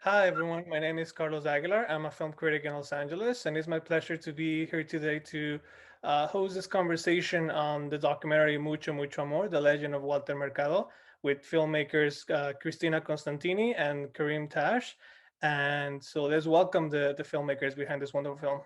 Hi, everyone. My name is Carlos Aguilar. I'm a film critic in Los Angeles, and it's my pleasure to be here today to host this conversation on the documentary Mucho, Amor, The Legend of Walter Mercado, with filmmakers Cristina Costantini and Kareem Tash. And so let's welcome the filmmakers behind this wonderful film.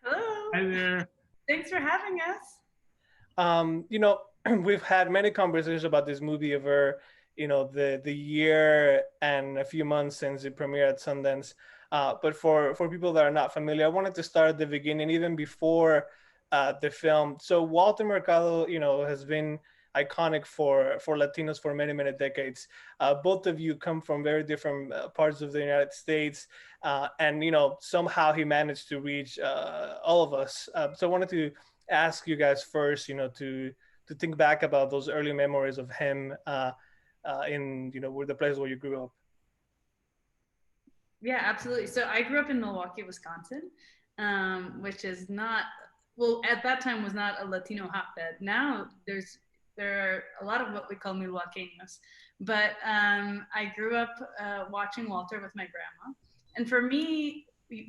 Hello. Hi there. Thanks for having us. You know, we've had many conversations about this movie over, the year and a few months since it premiered at Sundance. But for people that are not familiar, I wanted to start at the beginning, even before the film. So Walter Mercado, has been iconic for Latinos for many decades. Both of you come from very different parts of the United States, and somehow he managed to reach all of us. So I wanted to ask you guys first, to think back about those early memories of him in where the place where you grew up. Yeah, absolutely. So I grew up in Milwaukee, Wisconsin, which is not well at that time was not a Latino hotbed. Now there are a lot of what we call Milwaukeenos, but I grew up watching Walter with my grandma, and for me,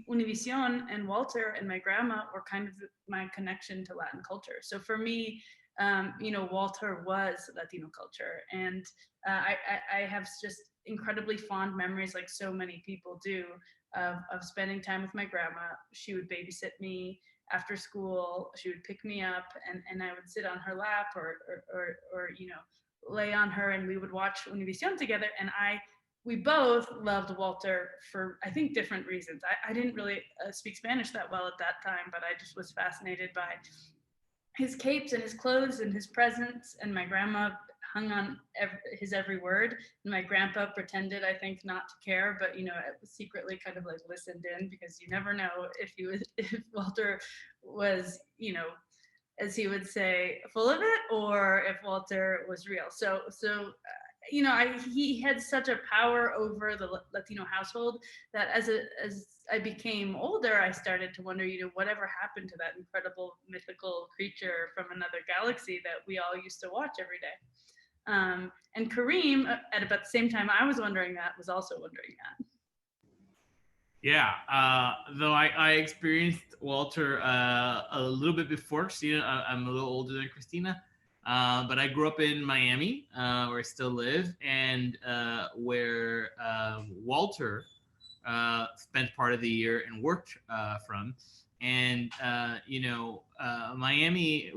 Univision and Walter and my grandma were kind of my connection to Latin culture. So for me, Walter was Latino culture, and I have just incredibly fond memories, like so many people do, of spending time with my grandma. She would babysit me after school. She would pick me up, and I would sit on her lap or lay on her, and we would watch Univision together. And we both loved Walter for, I think, different reasons. I didn't really speak Spanish that well at that time, but I just was fascinated by his capes and his clothes and his presence. And my grandma hung on his every word. And my grandpa pretended, I think, not to care, but secretly kind of like listened in, because you never know if if Walter was, as he would say, full of it, or if Walter was real. He had such a power over the Latino household that as I became older, I started to wonder, whatever happened to that incredible mythical creature from another galaxy that we all used to watch every day. And Kareem, at about the same time I was wondering that, was also wondering that. Yeah, though I experienced Walter a little bit before Christina. I'm a little older than Christina, but I grew up in Miami, where I still live, and where Walter spent part of the year and worked from. And Miami,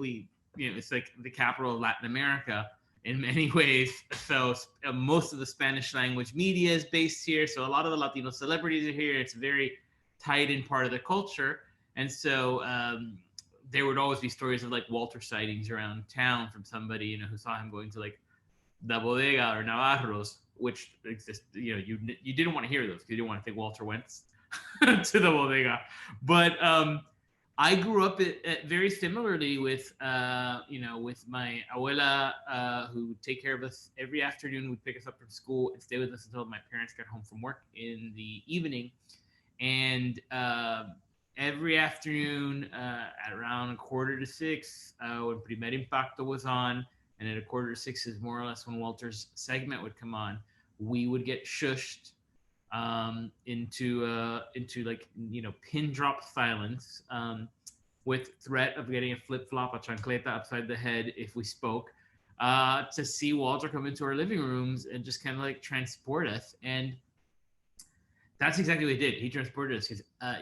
it's like the capital of Latin America in many ways. So most of the Spanish language media is based here. So a lot of the Latino celebrities are here. It's very tight in part of the culture. And so there would always be stories of like Walter sightings around town from somebody, who saw him going to like La Bodega or Navarro's, which exist. You didn't want to hear those because you didn't want to think Walter went to the Bodega. But I grew up very similarly with, with my abuela, who would take care of us every afternoon, would pick us up from school and stay with us until my parents got home from work in the evening. And every afternoon at around 5:45, when Primer Impacto was on, and at 5:45 is more or less when Walter's segment would come on, we would get shushed into like pin drop silence, with threat of getting a flip flop, a chancleta upside the head if we spoke, to see Walter come into our living rooms and just kind of like transport us. And that's exactly what he did. He transported us because I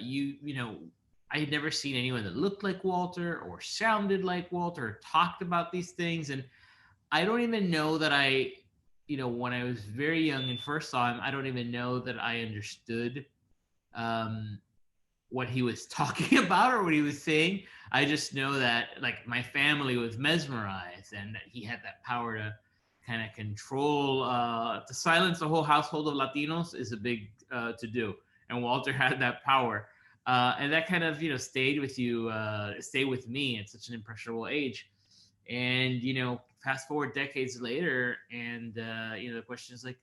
had never seen anyone that looked like Walter or sounded like Walter or talked about these things. And I don't even know that when I was very young and first saw him, I don't even know that I understood what he was talking about or what he was saying. I just know that like my family was mesmerized and that he had that power to kind of control, to silence the whole household of Latinos is a big to do. And Walter had that power. And that kind of, stayed with you, stayed with me at such an impressionable age. And, fast forward decades later, and, the question is like,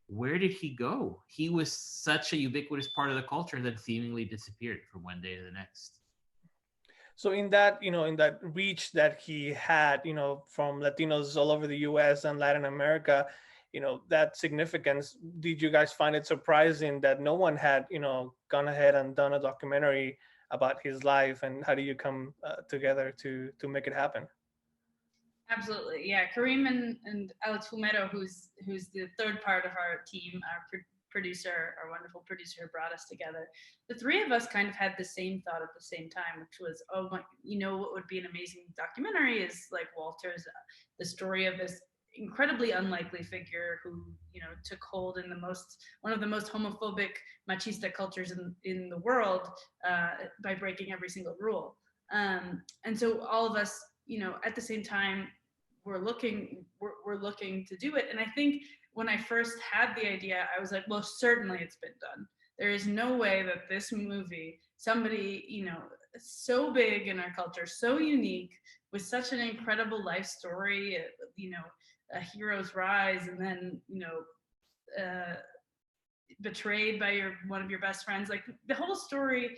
where did he go? He was such a ubiquitous part of the culture that seemingly disappeared from one day to the next. So in that reach that he had, from Latinos all over the U.S. and Latin America, that significance. Did you guys find it surprising that no one had gone ahead and done a documentary about his life, and how do you come together to make it happen? Absolutely, yeah. Kareem and Alex Fumero, who's the third part of our team, our producer, our wonderful producer who brought us together. The three of us kind of had the same thought at the same time, which was, oh, what would be an amazing documentary is like Walter's, the story of this incredibly unlikely figure who took hold in one of the most homophobic machista cultures in the world by breaking every single rule. And so all of us, at the same time, we're looking to do it. And I think when I first had the idea, I was like, well, certainly it's been done. There is no way that this movie, somebody, so big in our culture, so unique, with such an incredible life story, a hero's rise, and then, betrayed by one of your best friends, like the whole story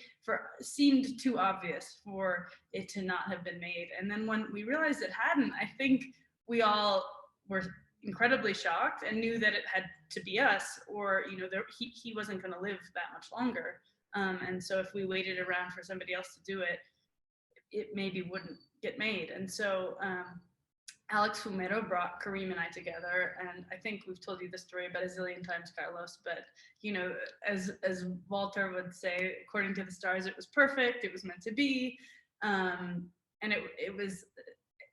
seemed too obvious for it to not have been made. And then when we realized it hadn't, I think we all were incredibly shocked and knew that it had to be us, or he wasn't going to live that much longer. And so if we waited around for somebody else to do it, it maybe wouldn't get made. And so Alex Fumero brought Kareem and I together, and I think we've told you the story about a zillion times, Carlos, but as Walter would say, according to the stars, it was perfect, it was meant to be, and it was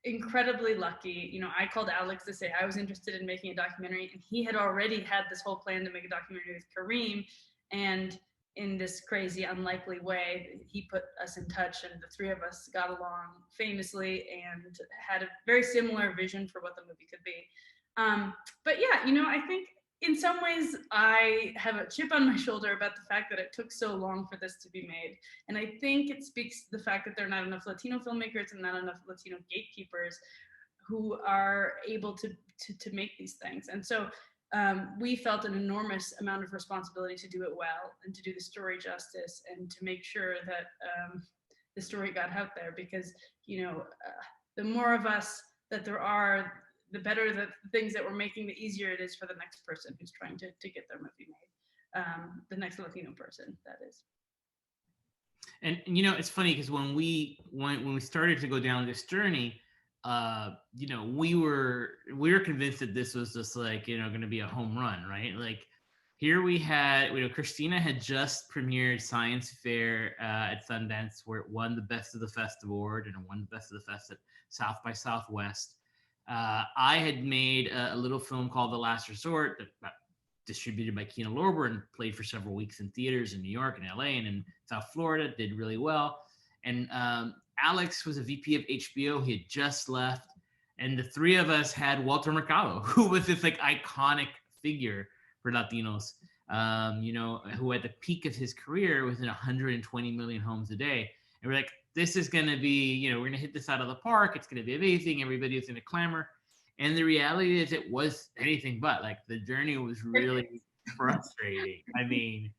incredibly lucky. I called Alex to say I was interested in making a documentary, and he had already had this whole plan to make a documentary with Kareem, and in this crazy, unlikely way, he put us in touch, and the three of us got along famously and had a very similar vision for what the movie could be. But yeah, I think in some ways I have a chip on my shoulder about the fact that it took so long for this to be made. And I think it speaks to the fact that there are not enough Latino filmmakers and not enough Latino gatekeepers who are able to make these things. And so we felt an enormous amount of responsibility to do it well and to do the story justice and to make sure that the story got out there, because the more of us that there are, the better the things that we're making, the easier it is for the next person who's trying to get their movie made, the next Latino person, that is. And it's funny because when we started to go down this journey, we were convinced that this was just like, going to be a home run, right? Like here we had, Cristina had just premiered Science Fair at Sundance, where it won the Best of the Fest award and it won the Best of the Fest at South by Southwest. I had made a little film called The Last Resort that got distributed by Kino Lorber and played for several weeks in theaters in New York and LA and in South Florida, did really well. And Alex was a VP of HBO. He had just left. And the three of us had Walter Mercado, who was this like iconic figure for Latinos, who at the peak of his career was in 120 million homes a day. And we're like, this is going to be, we're going to hit this out of the park. It's going to be amazing. Everybody is going to clamor. And the reality is it was anything but. Like the journey was really frustrating. I mean,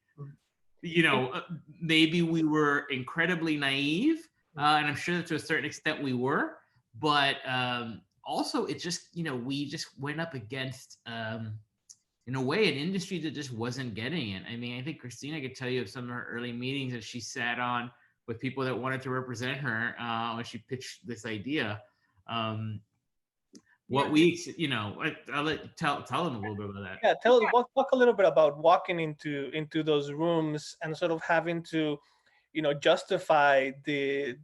maybe we were incredibly naive, and I'm sure that to a certain extent we were, but also it just, we just went up against, in a way, an industry that just wasn't getting it. I mean, I think Cristina could tell you of some of her early meetings that she sat on with people that wanted to represent her when she pitched this idea. What we, I'll let tell them a little bit about that. Yeah, talk a little bit about walking into those rooms and sort of having to, justify the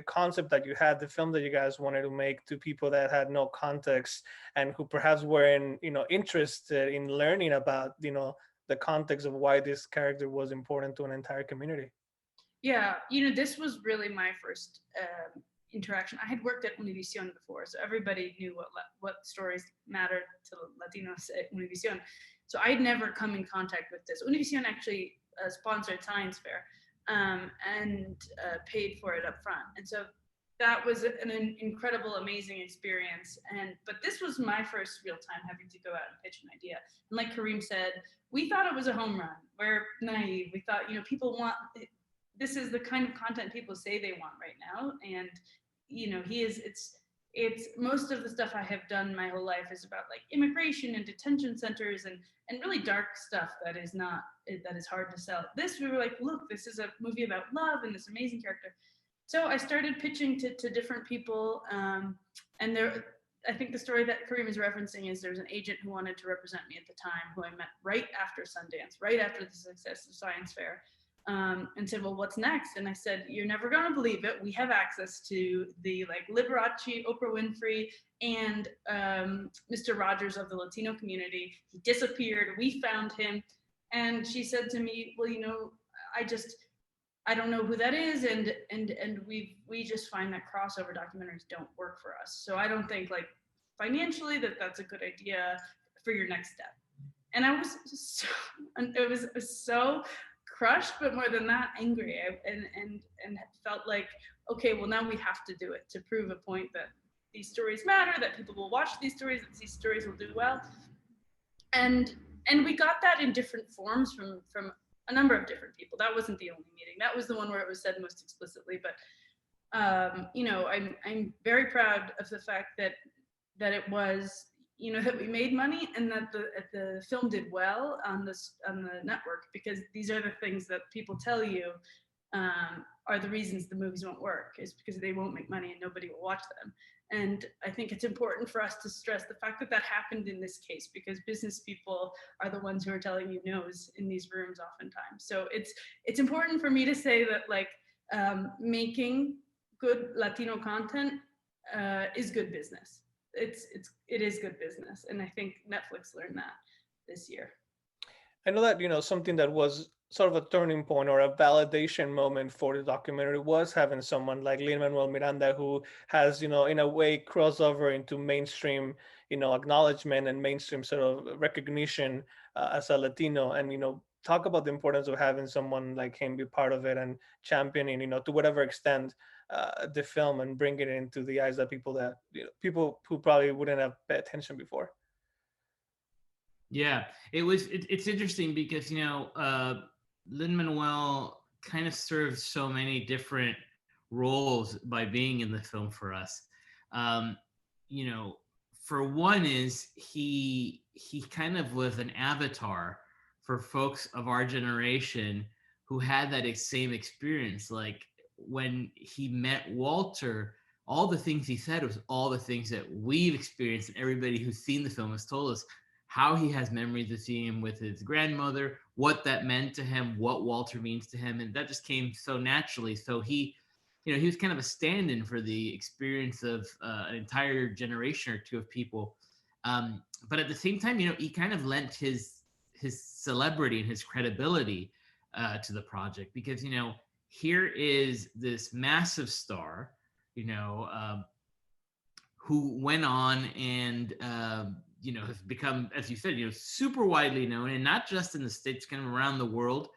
concept that you had, the film that you guys wanted to make, to people that had no context and who perhaps weren't, interested in learning about, the context of why this character was important to an entire community. Yeah, this was really my first interaction. I had worked at Univision before, so everybody knew what stories mattered to Latinos at Univision. So I'd never come in contact with this. Univision actually sponsored Science Fair and paid for it up front. And so that was an incredible, amazing experience. But this was my first real time having to go out and pitch an idea. And like Kareem said, we thought it was a home run. We're naive. We thought, people want, this is the kind of content people say they want right now. And, it's most of the stuff I have done my whole life is about like immigration and detention centers and really dark stuff that is not that is hard to sell. This we were like, look, this is a movie about love and this amazing character. So I started pitching to different people, and there. I think the story that Kareem is referencing is there's an agent who wanted to represent me at the time, who I met right after Sundance, right after the success of Science Fair, and said, "Well, what's next?" And I said, "You're never gonna believe it. We have access to the like Liberace, Oprah Winfrey, and Mr. Rogers of the Latino community. He disappeared. We found him." And she said to me, "Well, you know, I don't know who that is, and we just find that crossover documentaries don't work for us. So I don't think like financially that's a good idea for your next step." And I was so, and it was so crushed, but more than that, angry, and felt like, okay, well now we have to do it to prove a point that these stories matter, that people will watch these stories, that these stories will do well, and we got that in different forms from a number of different people. That wasn't the only meeting. That was the one where it was said most explicitly. But you know, I'm very proud of the fact that it was, you know, that we made money and that the film did well on the network, because these are the things that people tell you are the reasons the movies won't work, is because they won't make money and nobody will watch them. And I think it's important for us to stress the fact that happened in this case, because business people are the ones who are telling you no's in these rooms oftentimes. So it's important for me to say that like making good Latino content is good business. It is good business, and I think Netflix learned that this year. I know that, you know, something that was sort of a turning point or a validation moment for the documentary was having someone like Lin Manuel Miranda, who has, you know, in a way crossover into mainstream, you know, acknowledgement and mainstream sort of recognition as a Latino. And, you know, talk about the importance of having someone like him be part of it and championing, you know, to whatever extent the film, and bringing it into the eyes of people that, you know, people who probably wouldn't have paid attention before. Yeah, it's interesting because, you know, Lin Manuel kind of served so many different roles by being in the film for us. Um, you know, for one is he kind of was an avatar for folks of our generation who had that same experience. Like when he met Walter, all the things he said was all the things that we've experienced, and everybody who's seen the film has told us how he has memories of seeing him with his grandmother, what that meant to him, what Walter means to him. And that just came so naturally. So he, you know, he was kind of a stand-in for the experience of an entire generation or two of people. But at the same time, you know, he kind of lent his celebrity and his credibility to the project, because, you know, here is this massive star, you know, who went on and you know, has become, as you said, you know, super widely known, and not just in the States, kind of around the world.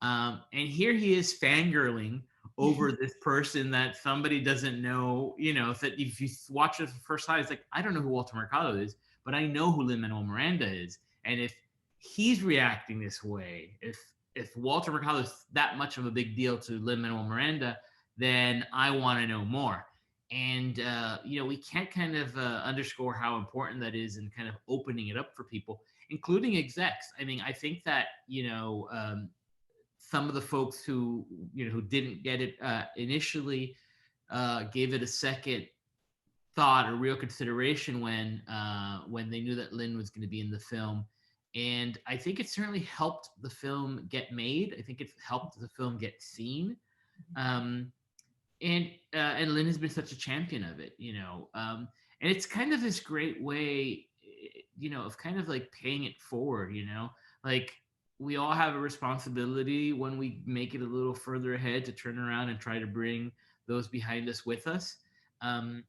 And here he is fangirling over this person that somebody doesn't know. You know, that if you watch it for the first time, it's like, I don't know who Walter Mercado is, but I know who Lin Manuel Miranda is. And if he's reacting this way, if Walter Mercado is that much of a big deal to Lin Manuel Miranda, then I want to know more. And you know, we can't kind of underscore how important that is in kind of opening it up for people, including execs. I mean, I think that, you know, some of the folks who, you know, who didn't get it initially gave it a second thought or real consideration when they knew that Lin was going to be in the film. And I think it certainly helped the film get made. I think it's helped the film get seen. And Lin has been such a champion of it, you know, and it's kind of this great way, you know, of kind of like paying it forward, you know, like we all have a responsibility when we make it a little further ahead to turn around and try to bring those behind us with us. And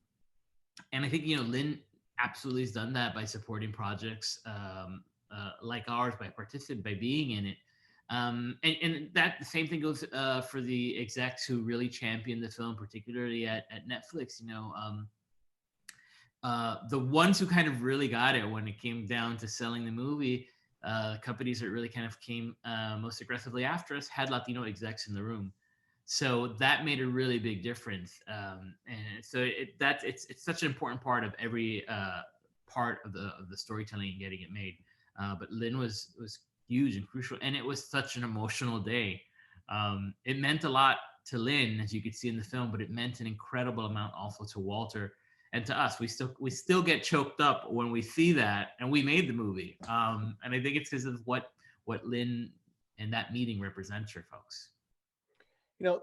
I think, you know, Lin absolutely has done that by supporting projects like ours, by being in it. And that the same thing goes for the execs who really championed the film, particularly at Netflix. You know, the ones who kind of really got it when it came down to selling the movie, companies that really kind of came most aggressively after us had Latino execs in the room. So that made a really big difference, and so it's such an important part of every part of the storytelling and getting it made. But Lin was huge and crucial, and it was such an emotional day. It meant a lot to Lin, as you could see in the film, but it meant an incredible amount also to Walter and to us. We still get choked up when we see that, and we made the movie. And I think it's because of what Lin and that meeting represents for folks.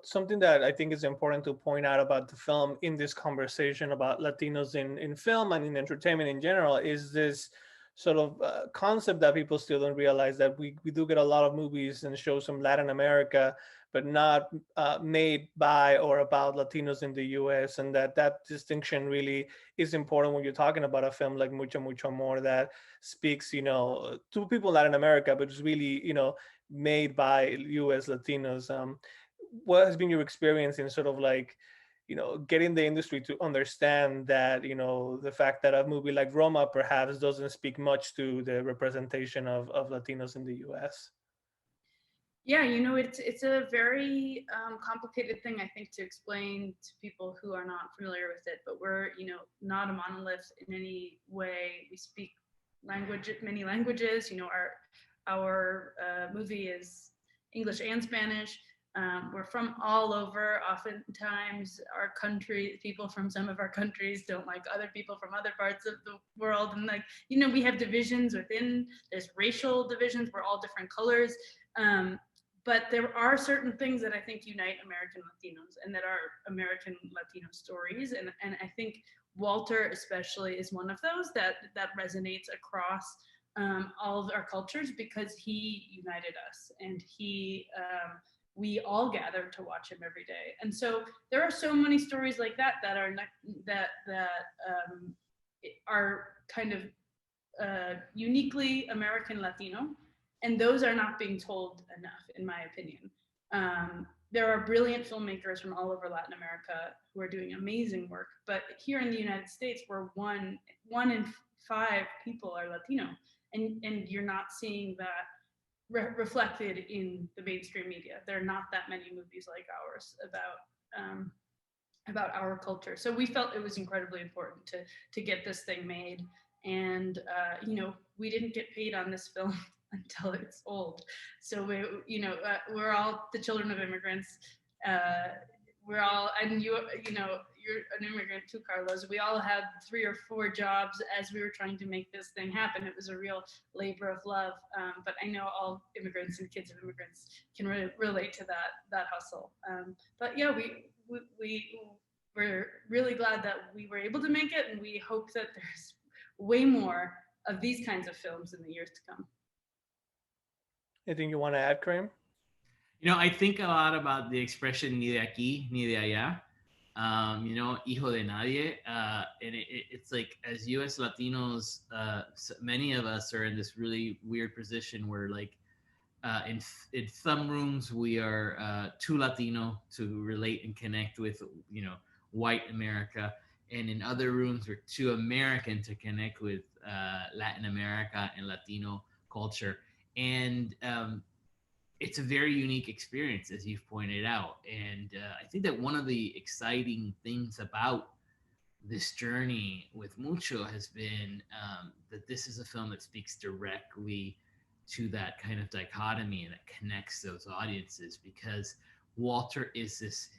Something that I think is important to point out about the film in this conversation about Latinos in film and in entertainment in general is this sort of concept that people still don't realize, that we do get a lot of movies and shows from Latin America, but not made by or about Latinos in the US. And that distinction really is important when you're talking about a film like Mucho, Mucho Amor that speaks, to people in Latin America, but it's really, made by US Latinos. What has been your experience in sort of like getting the industry to understand that the fact that a movie like Roma perhaps doesn't speak much to the representation of Latinos in the US? Yeah, it's a very complicated thing, I think, to explain to people who are not familiar with it. But we're, not a monolith in any way. We speak many languages. Our movie is English and Spanish. We're from all over. Oftentimes, people from some of our countries don't like other people from other parts of the world, and we have divisions within. There's racial divisions. We're all different colors. But there are certain things that I think unite American Latinos and that are American Latino stories. And I think Walter especially is one of those that resonates across all of our cultures, because he united us, and we all gathered to watch him every day. And so there are so many stories like that are kind of uniquely American Latino, and those are not being told enough, in my opinion. There are brilliant filmmakers from all over Latin America who are doing amazing work, but here in the United States, where one in 5 people are Latino, and you're not seeing that reflected in the mainstream media. There are not that many movies like ours about our culture. So we felt it was incredibly important to get this thing made. And we didn't get paid on this film until it's old. So we're all the children of immigrants. We're all, and you're an immigrant too, Carlos. We all had 3 or 4 jobs as we were trying to make this thing happen. It was a real labor of love. But I know all immigrants and kids of immigrants can relate to that hustle. But yeah, we're really glad that we were able to make it, and we hope that there's way more of these kinds of films in the years to come. Anything you want to add, Kareem? I think a lot about the expression ni de aquí, ni de allá. Hijo de nadie. And it's like, as US Latinos, many of us are in this really weird position where, like, in some rooms, we are too Latino to relate and connect with, white America. And in other rooms, we're too American to connect with Latin America and Latino culture. And it's a very unique experience, as you've pointed out. And I think that one of the exciting things about this journey with Mucho has been that this is a film that speaks directly to that kind of dichotomy and that connects those audiences, because Walter is this,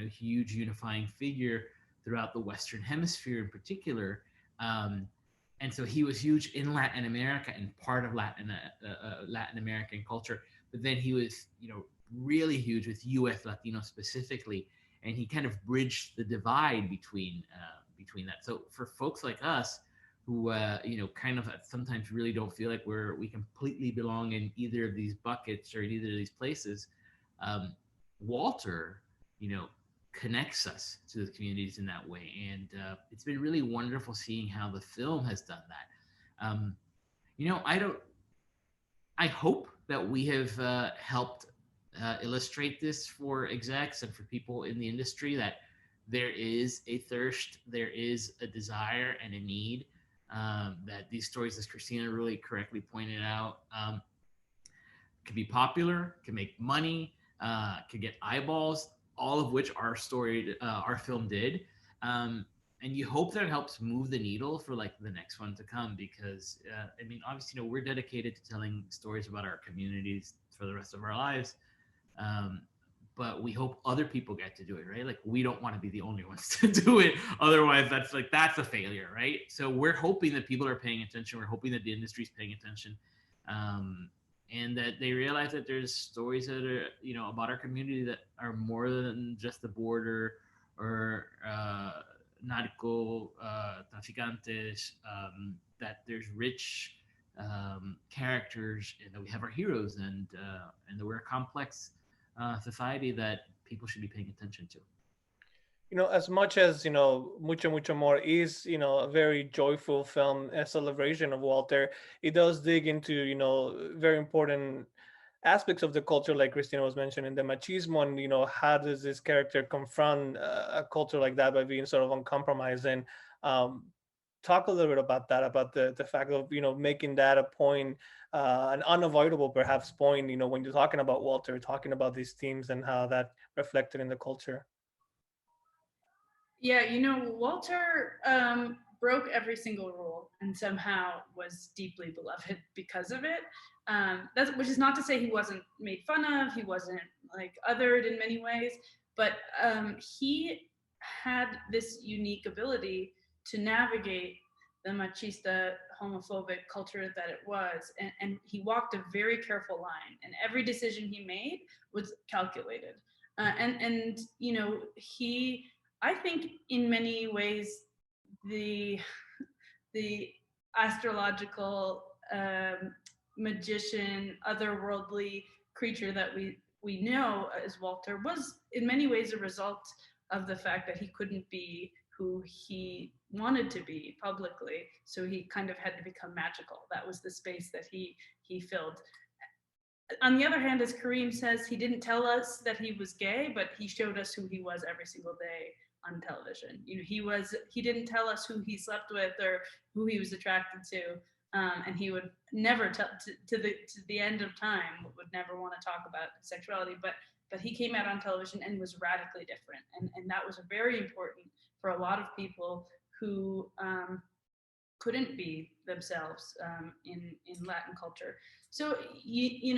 huge unifying figure throughout the Western Hemisphere in particular. And so he was huge in Latin America and part of Latin American culture. But then he was, really huge with U.S. Latino specifically, and he kind of bridged the divide between that. So for folks like us who, kind of sometimes really don't feel like we completely belong in either of these buckets or in either of these places, Walter, connects us to the communities in that way. And it's been really wonderful seeing how the film has done that. I hope that we have helped illustrate this for execs and for people in the industry, that there is a thirst, there is a desire and a need, that these stories, as Cristina really correctly pointed out, can be popular, can make money, can get eyeballs. all of which our film did. Um, and you hope that it helps move the needle for like the next one to come, because I mean, obviously, we're dedicated to telling stories about our communities for the rest of our lives. Um, but we hope other people get to do it, right? Like, we don't want to be the only ones to do it. Otherwise, that's a failure, right? So we're hoping that people are paying attention. We're hoping that the industry is paying attention, um, and that they realize that there's stories that are, about our community that are more than just the border, or narco traficantes. That there's rich characters, and that we have our heroes, and that we're a complex society that people should be paying attention to. As much as Mucho Mucho More is a very joyful film, a celebration of Walter, it does dig into very important aspects of the culture, like Christina was mentioning, the machismo, and how does this character confront a culture like that by being sort of uncompromising. um, Talk a little bit about that, about the fact of making that a point, an unavoidable perhaps point, when you're talking about Walter, talking about these themes and how that reflected in the culture. Yeah, Walter broke every single rule and somehow was deeply beloved because of it. That's which is not to say he wasn't made fun of, he wasn't like othered in many ways, but he had this unique ability to navigate the machista, homophobic culture that it was, and he walked a very careful line, and every decision he made was calculated. And he, I think, in many ways, the the astrological magician, otherworldly creature that we know as Walter was in many ways a result of the fact that he couldn't be who he wanted to be publicly, so he kind of had to become magical. That was the space that he filled. On the other hand, as Kareem says, he didn't tell us that he was gay, but he showed us who he was every single day on television. He didn't tell us who he slept with or who he was attracted to, and he would never tell to the end of time would never want to talk about sexuality. But he came out on television and was radically different, and that was very important for a lot of people who couldn't be themselves in Latin culture. So he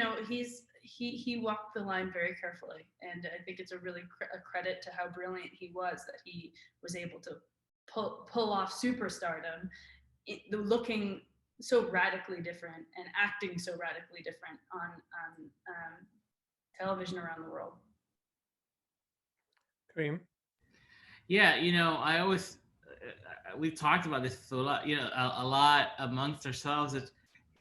walked the line very carefully, and I think it's a really a credit to how brilliant he was that he was able to pull off superstardom, looking so radically different and acting so radically different on television around the world. Kareem? Yeah, I always we've talked about this a lot, a lot amongst ourselves. That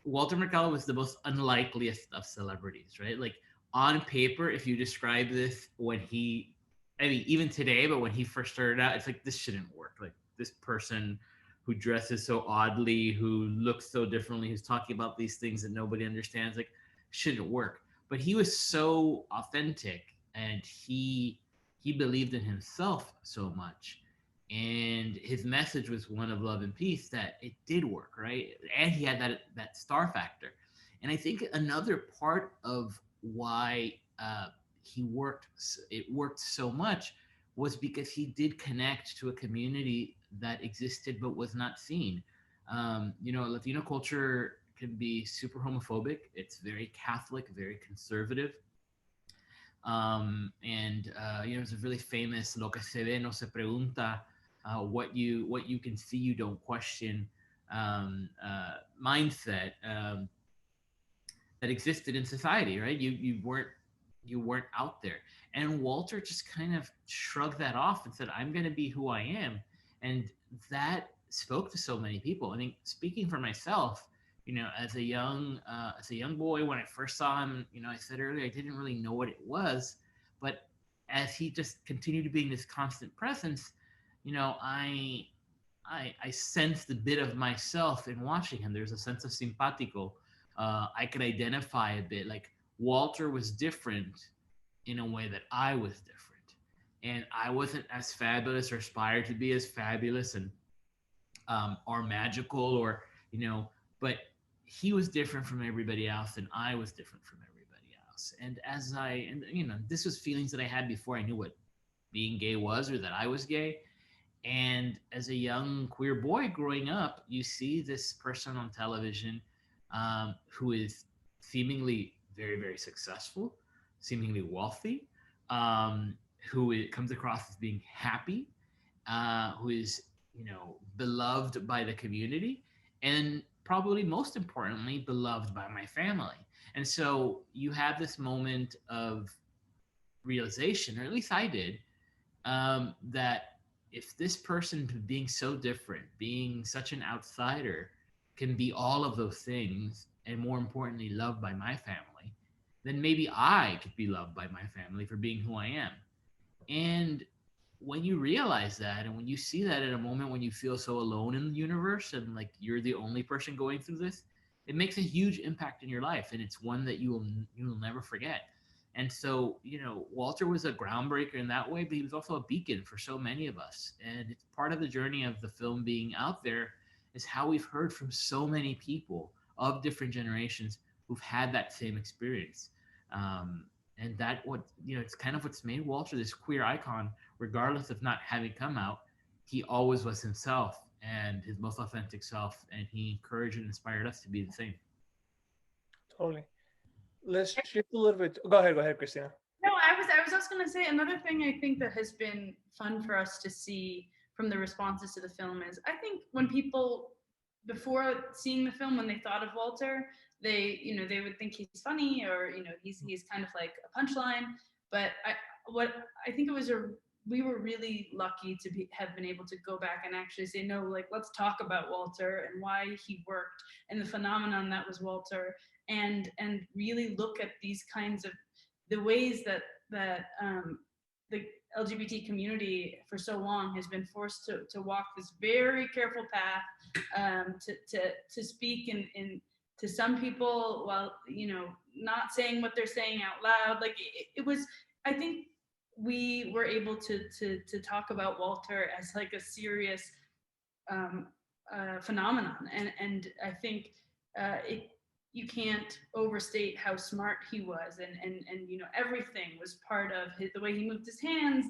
Walter Mercado was the most unlikeliest of celebrities, right? Like, on paper, if you describe this when he, I mean, even today, but when he first started out, it's like, this shouldn't work. Like, this person who dresses so oddly, who looks so differently, who's talking about these things that nobody understands, like, shouldn't work. But he was so authentic, and he believed in himself so much, and his message was one of love and peace, that it did work, right? And he had that star factor. And I think another part of why it worked so much, was because he did connect to a community that existed but was not seen. Latino culture can be super homophobic. It's very Catholic, very conservative. And there's a really famous "Lo que se ve no se pregunta," what you can see, you don't question, mindset, that existed in society, right? You weren't out there, and Walter just kind of shrugged that off and said, "I'm going to be who I am," and that spoke to so many people. I think, speaking for myself, as a young boy, when I first saw him, I said earlier, I didn't really know what it was, but as he just continued to be in this constant presence, I sensed a bit of myself in watching him. There's a sense of simpatico. I could identify a bit. Like, Walter was different in a way that I was different, and I wasn't as fabulous or aspired to be as fabulous and or magical, or but he was different from everybody else, and I was different from everybody else. And this was feelings that I had before I knew what being gay was or that I was gay. And as a young queer boy growing up, you see this person on television who is seemingly very, very successful, seemingly wealthy, who comes across as being happy, who is, beloved by the community, and probably most importantly, beloved by my family. And so you have this moment of realization, or at least I did, that if this person being so different, being such an outsider, can be all of those things, and more importantly, loved by my family, then maybe I could be loved by my family for being who I am. And when you realize that, and when you see that at a moment when you feel so alone in the universe and like you're the only person going through this, it makes a huge impact in your life, and it's one that you will never forget. And so, Walter was a groundbreaker in that way, but he was also a beacon for so many of us. And it's part of the journey of the film being out there, is how we've heard from so many people of different generations who've had that same experience. And that what it's kind of what's made Walter this queer icon, regardless of not having come out. He always was himself and his most authentic self, and he encouraged and inspired us to be the same. Totally. Let's shift a little bit. Go ahead, Christina. No, I was just gonna say another thing I think that has been fun for us to see from the responses to the film is, I think when people, before seeing the film, when they thought of Walter, they would think he's funny, or he's kind of like a punchline. But I think it was we were really lucky to have been able to go back and actually say, no, like, let's talk about Walter and why he worked and the phenomenon that was Walter, and really look at these kinds of the ways that the LGBT community for so long has been forced to walk this very careful path, to speak in to some people while not saying what they're saying out loud. Like it was, I think we were able to talk about Walter as like a serious phenomenon, and I think it, you can't overstate how smart he was, and everything was part of the way he moved his hands,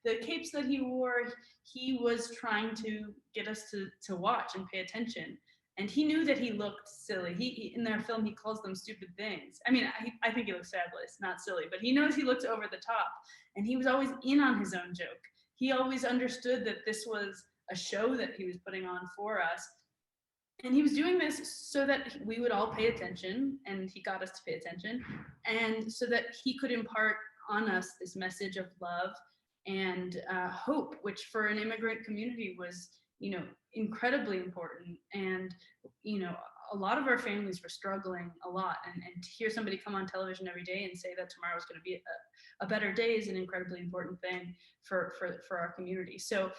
the capes that he wore. He was trying to get us to watch and pay attention, and he knew that he looked silly. He in their film, he calls them stupid things. I mean, I think he looks fabulous, not silly, but he knows he looks over the top, and he was always in on his own joke. He always understood that this was a show that he was putting on for us, and he was doing this so that we would all pay attention, and he got us to pay attention, and so that he could impart on us this message of love and hope, which for an immigrant community was, incredibly important. And, a lot of our families were struggling a lot, and to hear somebody come on television every day and say that tomorrow is going to be a better day is an incredibly important thing for our community. So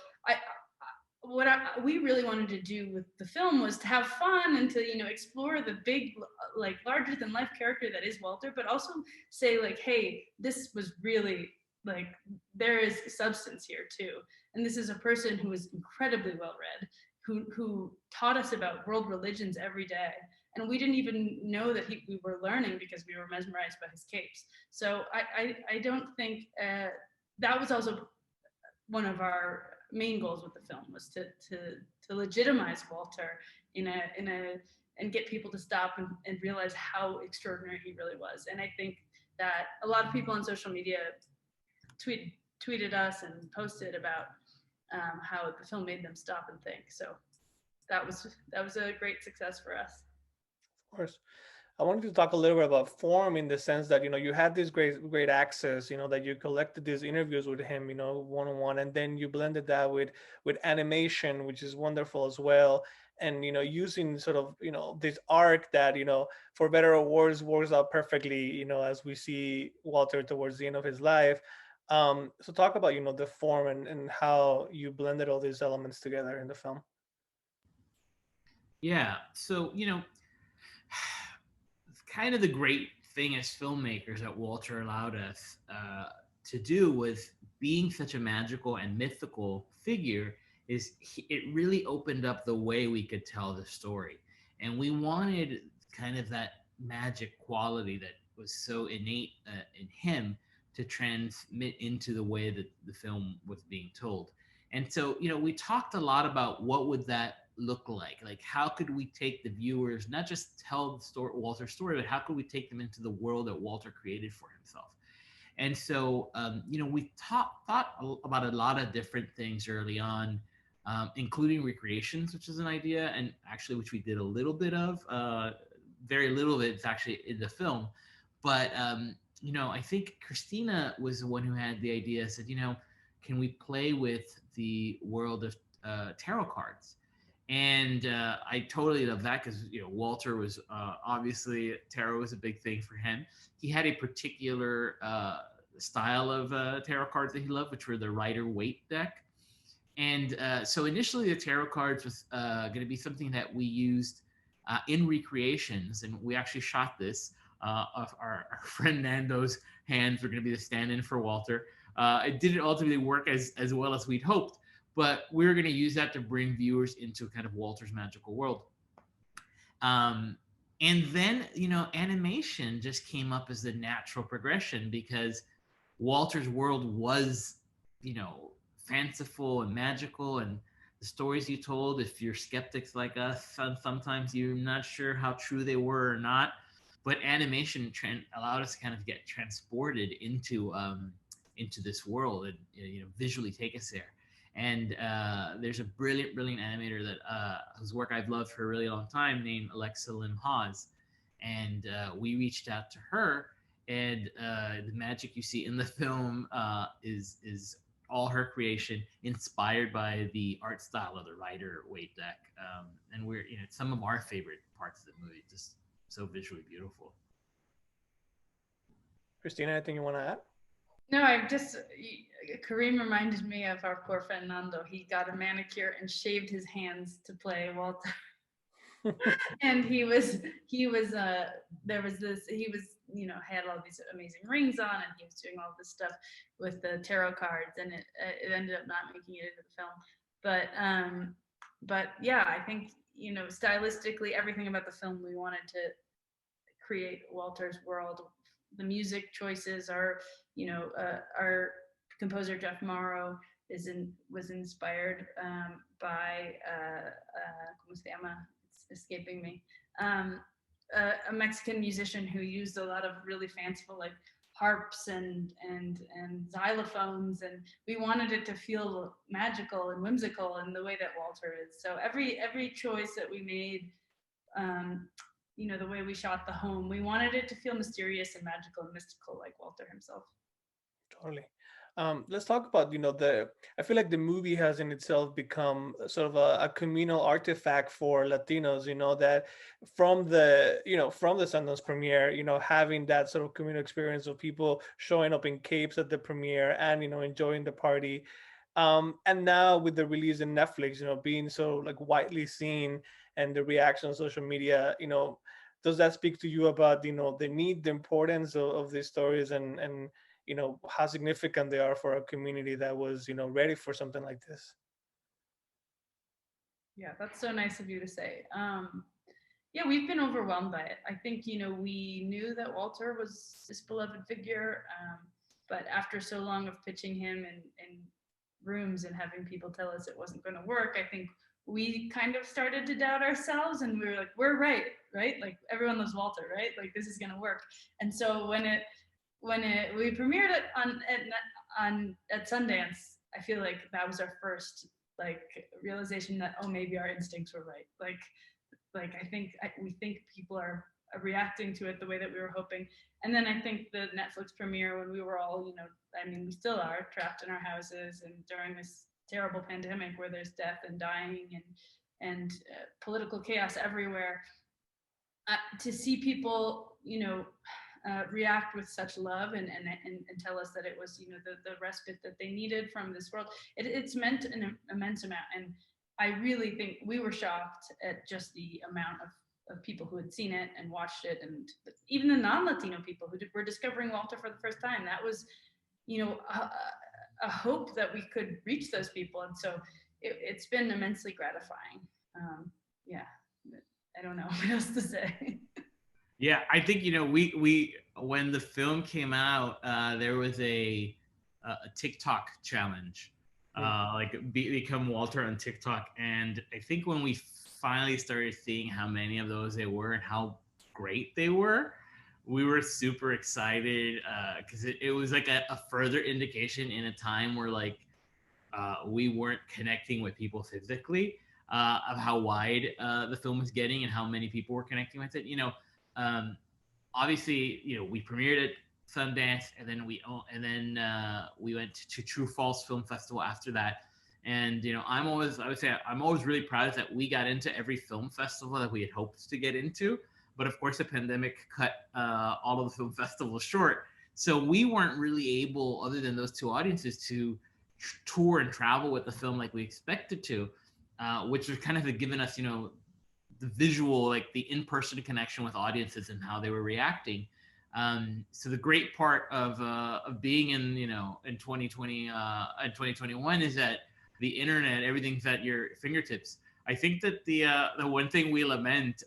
we really wanted to do with the film was to have fun and to explore the big, like, larger than life character that is Walter, but also say, like, hey, this was really, like, there is substance here too, and this is a person who is incredibly well read, who taught us about world religions every day, and we didn't even know that we were learning because we were mesmerized by his capes. So I don't think that was also one of our main goals with the film, was to legitimize Walter and get people to stop and realize how extraordinary he really was. And I think that a lot of people on social media tweeted us and posted about how the film made them stop and think. So that was a great success for us. Of course. I wanted to talk a little bit about form, in the sense that you had this great access, that you collected these interviews with him, one on one, and then you blended that with animation, which is wonderful as well, and using sort of this arc that for better or worse works out perfectly, as we see Walter towards the end of his life. So talk about the form and how you blended all these elements together in the film. Yeah, so kind of the great thing as filmmakers that Walter allowed us to do was, being such a magical and mythical figure, is it really opened up the way we could tell the story. And we wanted kind of that magic quality that was so innate in him to transmit into the way that the film was being told. And so, we talked a lot about what would that look like how could we take the viewers, not just tell the story, Walter's story, but how could we take them into the world that Walter created for himself. And so, we thought about a lot of different things early on, including recreations, which is an idea, and actually, which we did a little bit of. Very little of it's actually in the film. But, I think Cristina was the one who had the idea, said, can we play with the world of tarot cards? And I totally love that because Walter was obviously tarot was a big thing for him. He had a particular style of tarot cards that he loved, which were the Rider Waite deck. And so initially, the tarot cards was going to be something that we used in recreations, and we actually shot this. Of our friend Nando's hands were going to be the stand-in for Walter. It didn't ultimately work as well as we'd hoped, but we were going to use that to bring viewers into kind of Walter's magical world. And then, animation just came up as the natural progression because Walter's world was, fanciful and magical, and the stories you told, if you're skeptics like us, sometimes you're not sure how true they were or not. But animation allowed us to kind of get transported into this world and visually take us there. And there's a brilliant animator that whose work I've loved for a really long time, named Alexa Lim Hawes, and we reached out to her. And the magic you see in the film is all her creation, inspired by the art style of the Rider Waite deck. And we're some of our favorite parts of the movie, just so visually beautiful. Cristina, anything you want to add? No, Kareem reminded me of our poor friend Nando. He got a manicure and shaved his hands to play Walter. And he was had all these amazing rings on, and he was doing all this stuff with the tarot cards, and it ended up not making it into the film. But yeah, I think stylistically, everything about the film, we wanted to create Walter's world. The music choices are, our composer Jeff Morrow was inspired by ¿cómo se llama? It's escaping me. A Mexican musician who used a lot of really fanciful harps and xylophones, and we wanted it to feel magical and whimsical in the way that Walter is. So every choice that we made, the way we shot the home, we wanted it to feel mysterious and magical and mystical like Walter himself. Totally. Let's talk about, I feel like the movie has in itself become sort of a communal artifact for Latinos, that from the Sundance premiere, having that sort of communal experience of people showing up in capes at the premiere and, enjoying the party. And now with the release in Netflix, being so widely seen and the reaction on social media, does that speak to you about, the need, the importance of these stories and how significant they are for a community that was, ready for something like this? Yeah, that's so nice of you to say. Yeah, we've been overwhelmed by it. I think, we knew that Walter was this beloved figure, but after so long of pitching him in rooms and having people tell us it wasn't going to work, I think we kind of started to doubt ourselves, and we were like, we're right? Like everyone loves Walter, right? Like this is going to work. And so when we premiered it at Sundance, I feel like that was our first realization that, oh, maybe our instincts were right. We think people are reacting to it the way that we were hoping. And then I think the Netflix premiere, when we were all, we still are trapped in our houses, and during this terrible pandemic where there's death and dying and political chaos everywhere, to see people, react with such love and tell us that it was, the respite that they needed from this world. It's meant an immense amount. And I really think we were shocked at just the amount of people who had seen it and watched it, and even the non-Latino people who were discovering Walter for the first time. That was, a hope that we could reach those people. And so it's been immensely gratifying. Yeah, I don't know what else to say. Yeah, I think we when the film came out, there was a TikTok challenge, become Walter on TikTok, and I think when we finally started seeing how many of those there were and how great they were, we were super excited because it was like a further indication in a time where like we weren't connecting with people physically, of how wide the film was getting and how many people were connecting with it. Um, Obviously, we premiered at Sundance, and then we went to True False Film Festival after that. And I would say I'm always really proud that we got into every film festival that we had hoped to get into. But of course, the pandemic cut all of the film festivals short, so we weren't really able, other than those two audiences, to tour and travel with the film like we expected to, which was kind of given us, the visual, like the in-person connection with audiences and how they were reacting. So the great part of being in 2020 and 2021 is that the internet, everything's at your fingertips. I think that the one thing we lament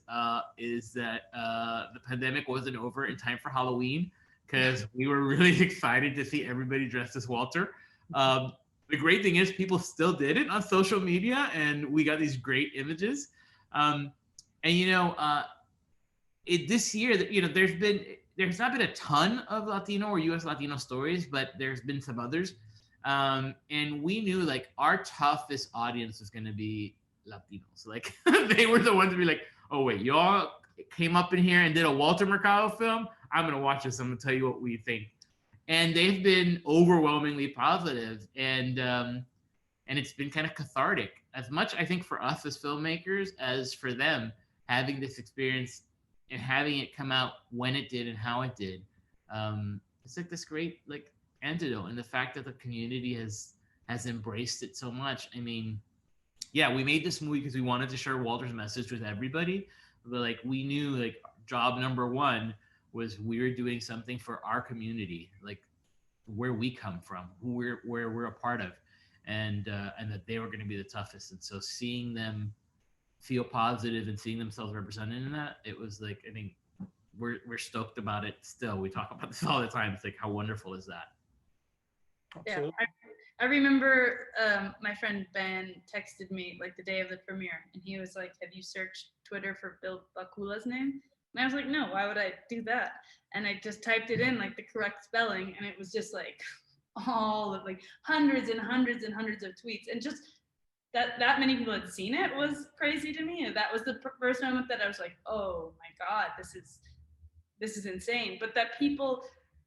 is that the pandemic wasn't over in time for Halloween, because we were really excited to see everybody dressed as Walter. The great thing is people still did it on social media, and we got these great images. Um, and this year, there's not been a ton of Latino or U.S. Latino stories, but there's been some others. And we knew like our toughest audience was going to be Latinos. Like they were the ones to be like, oh wait, y'all came up in here and did a Walter Mercado film. I'm gonna watch this. I'm gonna tell you what we think. And they've been overwhelmingly positive, and it's been kind of cathartic. As much I think for us as filmmakers as for them, having this experience and having it come out when it did and how it did, it's like this great like antidote. And the fact that the community has embraced it so much. I mean, yeah, we made this movie because we wanted to share Walter's message with everybody, but like we knew like job number one was we were doing something for our community, like where we come from, where we're a part of, and that they were going to be the toughest. And so seeing them feel positive and seeing themselves represented in that, it was like, I think we're stoked about it still. We talk about this all the time. It's like, how wonderful is that? Absolutely. Yeah, I remember my friend Ben texted me like the day of the premiere, and he was like, "Have you searched Twitter for Bill Bakula's name?" And I was like, "No, why would I do that?" And I just typed it in like the correct spelling, and it was just like all of like hundreds and hundreds and hundreds of tweets, and just that many people had seen it was crazy to me. And that was the first moment that I was like, "Oh my God, this is insane." But that people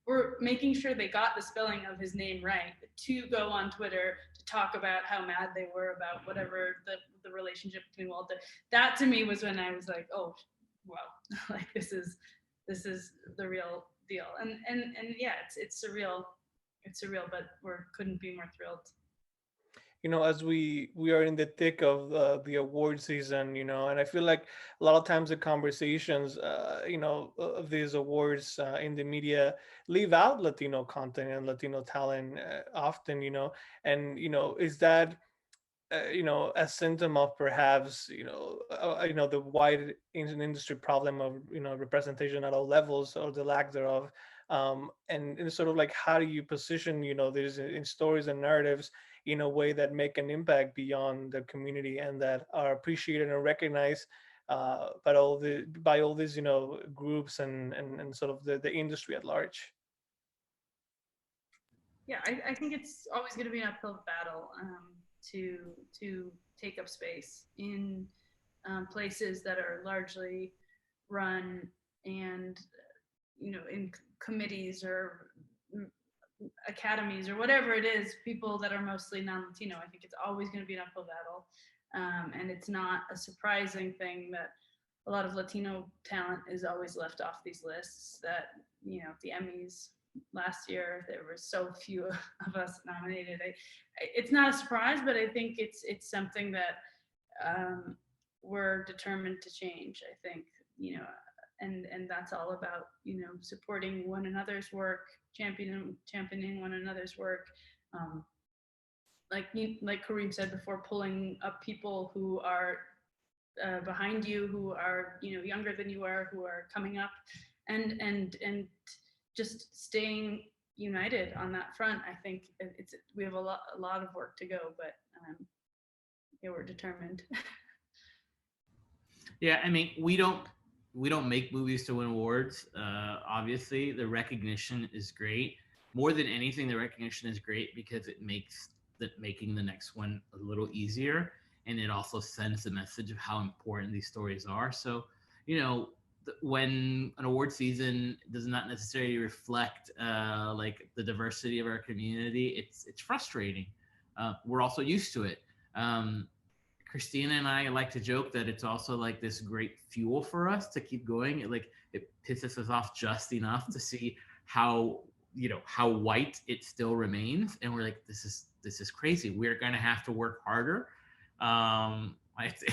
were making sure they got the spelling of his name right to go on Twitter to talk about how mad they were about whatever the relationship between Walter. That to me was when I was like, oh, wow, like this is the real deal. And yeah, it's surreal. It's surreal, but we couldn't be more thrilled. As we are in the thick of the award season, and I feel like a lot of times the conversations, of these awards in the media leave out Latino content and Latino talent often, and is that a symptom of perhaps the wide industry problem of representation at all levels, or the lack thereof, and sort of like how do you position these in stories and narratives in a way that make an impact beyond the community and that are appreciated and recognized by all these groups and sort of the industry at large. Yeah, I think it's always going to be an uphill battle to take up space in places that are largely run and in committees or academies or whatever it is, people that are mostly non-Latino. I think it's always going to be an uphill battle, and it's not a surprising thing that a lot of Latino talent is always left off these lists. That the Emmys last year, there were so few of us nominated. It's not a surprise, but I think it's something that we're determined to change. I think and that's all about supporting one another's work, championing one another's work. Like Kareem said before, pulling up people who are behind you, who are younger than you are, who are coming up, and just staying united on that front. I think we have a lot of work to go, but yeah, we're determined. Yeah, I mean, we don't make movies to win awards. Obviously, the recognition is great. More than anything, the recognition is great because it makes making the next one a little easier, and it also sends the message of how important these stories are. So, you know, when an award season does not necessarily reflect like the diversity of our community, it's frustrating. We're also used to it. Um, Christina and I like to joke that it's also like this great fuel for us to keep going. It pisses us off just enough to see how how white it still remains, and we're like, this is crazy. We're gonna have to work harder. It's,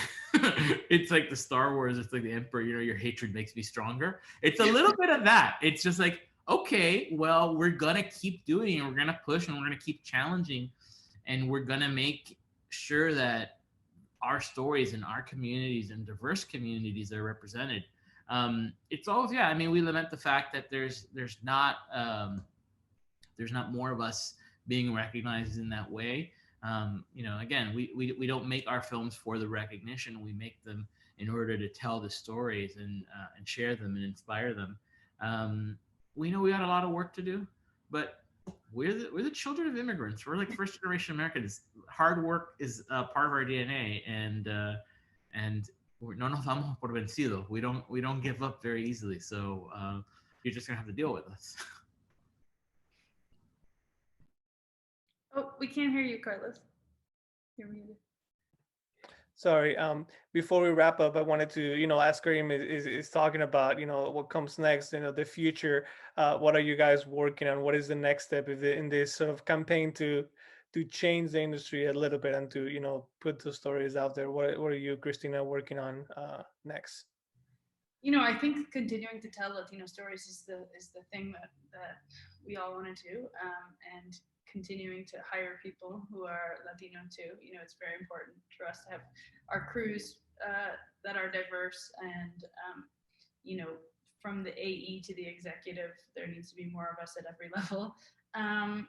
it's like the Star Wars. It's like the Emperor. Your hatred makes me stronger. It's a little bit of that. It's just like, okay, well, we're gonna keep doing it. We're gonna push, and we're gonna keep challenging, and we're gonna make sure that our stories and our communities and diverse communities are represented. It's always, yeah. I mean, we lament the fact that there's not more of us being recognized in that way. Again, we don't make our films for the recognition. We make them in order to tell the stories and share them and inspire them. We know we got a lot of work to do, but we're the children of immigrants. We're like first generation Americans. Hard work is part of our DNA, and no nos damos por vencido. We don't give up very easily. So you're just gonna have to deal with us. Oh, we can't hear you, Carlos. You're muted. Sorry. Before we wrap up, I wanted to, ask Kareem is talking about, what comes next, the future. What are you guys working on? What is the next step in this sort of campaign to change the industry a little bit and to, put those stories out there? What are you, Cristina, working on next? I think continuing to tell Latino stories is the thing that we all want to do, and continuing to hire people who are Latino too. It's very important for us to have our crews that are diverse, and from the AE to the executive, there needs to be more of us at every level, and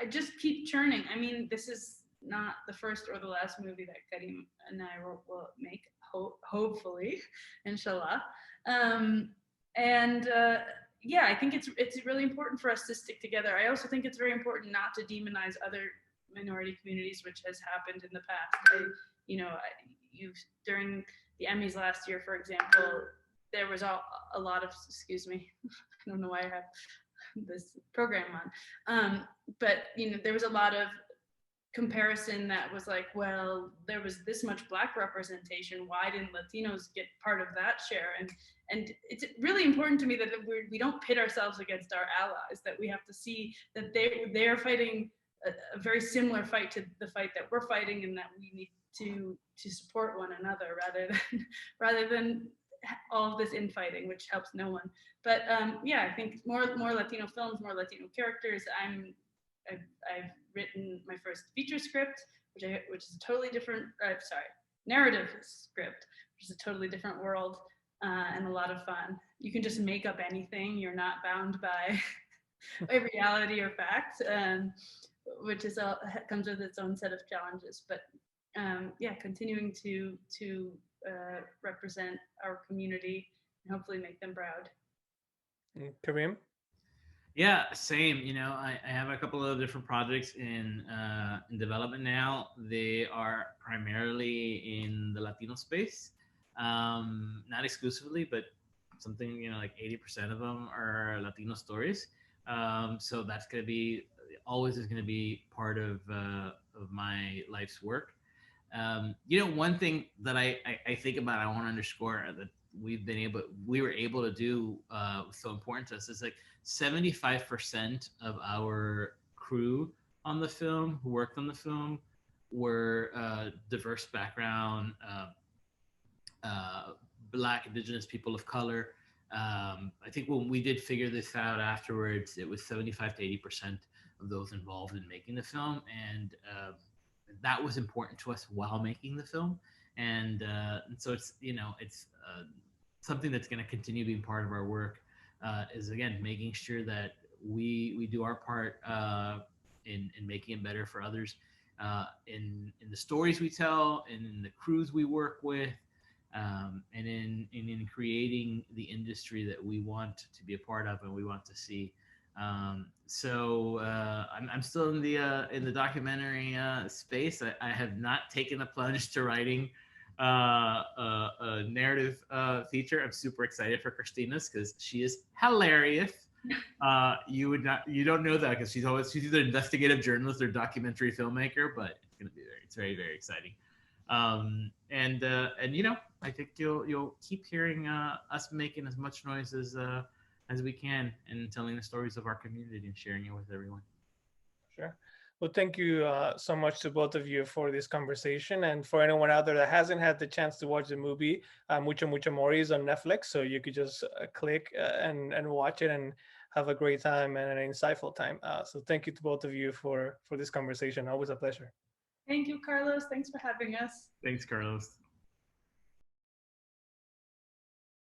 I just keep churning. I mean, this is not the first or the last movie that Kareem and I will make. Hopefully, inshallah. Yeah, I think it's really important for us to stick together. I also think it's very important not to demonize other minority communities, which has happened in the past. During the Emmys last year, for example, there was a lot of, excuse me, I don't know why I have this program on, but there was a lot of comparison that was like, well, there was this much Black representation, why didn't Latinos get part of that share? And it's really important to me that we don't pit ourselves against our allies, that we have to see that they're fighting a very similar fight to the fight that we're fighting, and that we need to support one another rather than all of this infighting, which helps no one. But yeah, I think more Latino films, more Latino characters. I've written my first feature script, which is a totally different, narrative script, which is a totally different world, and a lot of fun. You can just make up anything. You're not bound by reality or fact, which comes with its own set of challenges. But yeah, continuing to represent our community and hopefully make them proud. Kareem? Yeah, same. I have a couple of different projects in development now. They are primarily in the Latino space, not exclusively, but something like 80% of them are Latino stories. So that's going to be always is going to be part of my life's work. One thing that I think about, I want to underscore that we were able to do so important to us is like 75% of our crew on the film who worked on the film were diverse background, Black, Indigenous, people of color. I think when we did figure this out afterwards, it was 75 to 80% of those involved in making the film, and that was important to us while making the film, and so it's something that's going to continue being part of our work. is again making sure that we do our part in making it better for others, in the stories we tell, in the crews we work with, and in creating the industry that we want to be a part of and we want to see. I'm still in the documentary space. I have not taken the plunge to writing a narrative feature. I'm super excited for Christina's because she is hilarious. You don't know that because she's either investigative journalist or documentary filmmaker, but it's very very exciting. And I think you'll keep hearing us making as much noise as we can and telling the stories of our community and sharing it with everyone. Sure. Well, thank you so much to both of you for this conversation. And for anyone out there that hasn't had the chance to watch the movie, Mucho Mucho More is on Netflix. So you could just click and watch it and have a great time and an insightful time. So thank you to both of you for this conversation. Always a pleasure. Thank you, Carlos. Thanks for having us. Thanks, Carlos.